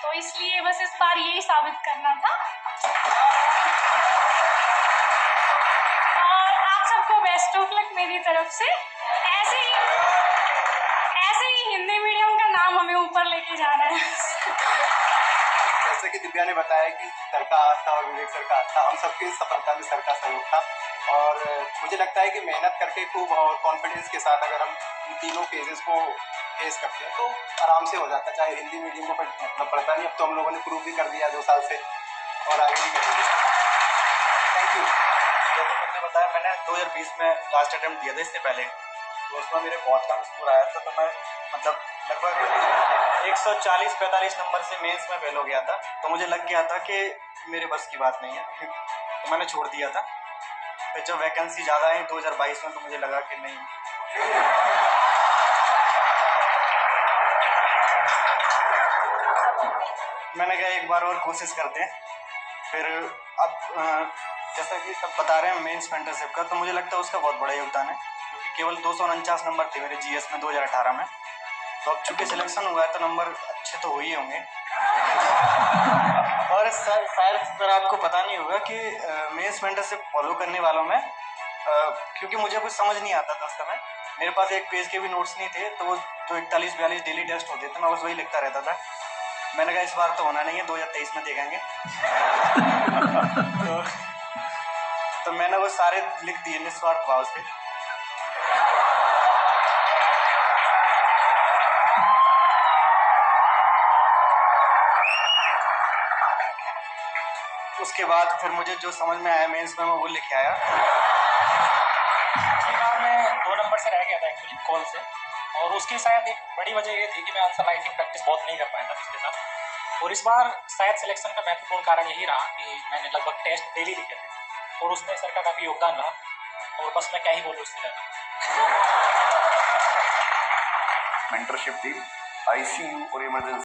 तो इसलिए बस इस बार यही साबित करना था। और आप सबको बेस्ट ऑफ लक मेरी तरफ से। ऐसे ही हिंदी मीडियम का नाम हमें ऊपर लेके जाना है। जैसे कि दिव्या ने बताया कि सर का हाथ था और विवेक सर का हाथ था, हम सबकी इस सफलता में सर का सहयोग था। और मुझे लगता है कि मेहनत करके खूब और कॉन्फिडेंस के साथ अगर हम इन तीनों फेजेस को फेस करते हैं तो आराम से हो जाता है, चाहे हिंदी मीडियम को पढ़ना पड़ता नहीं। अब तो हम लोगों ने प्रूव भी कर दिया 2 साल से और आगे भी करेंगे। Thank you. जैसे मैंने बताया, मैंने 2020 में लास्ट अटेम्प्ट दिया था इससे पहले, तो उसमें मेरे बहुत कम स्कोर आया था। तो मैं मतलब लगभग 140-45 नंबर से मेंस में फेल हो गया था। तो मुझे लग गया था कि मेरे बस की बात नहीं है, तो मैंने छोड़ दिया था। फिर जब वैकेंसी ज़्यादा आई 2022 में, तो मुझे लगा कि नहीं, मैंने कहा एक बार और कोशिश करते हैं। फिर अब जैसा कि सब बता रहे हैं मेंस मेंटरशिप का, तो मुझे लगता है उसका बहुत बड़ा योगदान है, क्योंकि केवल 249 नंबर थे मेरे जीएस में 2018 में। तो अब चूंकि सिलेक्शन हुआ है तो नंबर अच्छे तो हो ही होंगे। और शायद सर आपको पता नहीं होगा कि मेंस मेंटरशिप फॉलो करने वालों में क्योंकि मुझे कुछ समझ नहीं आता था उस समय, मेरे पास एक पेज के भी नोट्स नहीं थे, तो वो जो 41-42 डेली टेस्ट होते थे मैं बस वही लिखता रहता था। मैंने कहा इस बार तो होना नहीं है, 2023 में देखेंगे। तो मैंने वो सारे लिख दिए निस्वार्थ भाव से। उसके बाद फिर मुझे जो समझ में आया मेंस में, मैं वो लिख आया। पिछली बार मैं 2 नंबर से रह गया था एक्चुअली कॉल से, और उसकी शायद एक बड़ी वजह ये थी कि मैं आंसर राइटिंग प्रैक्टिस बहुत नहीं कर पाया था पिछले साल। और इस बार शायद सिलेक्शन का महत्वपूर्ण कारण यही रहा कि मैंने लगभग टेस्ट डेली लिखे थे, और उसमें सर का काफ़ी योगदान रहा। और बस मैं क्या ही बोलूँ इससे ज़्यादा। मेंटरशिप टीम, आईसीयू और इमरजेंसी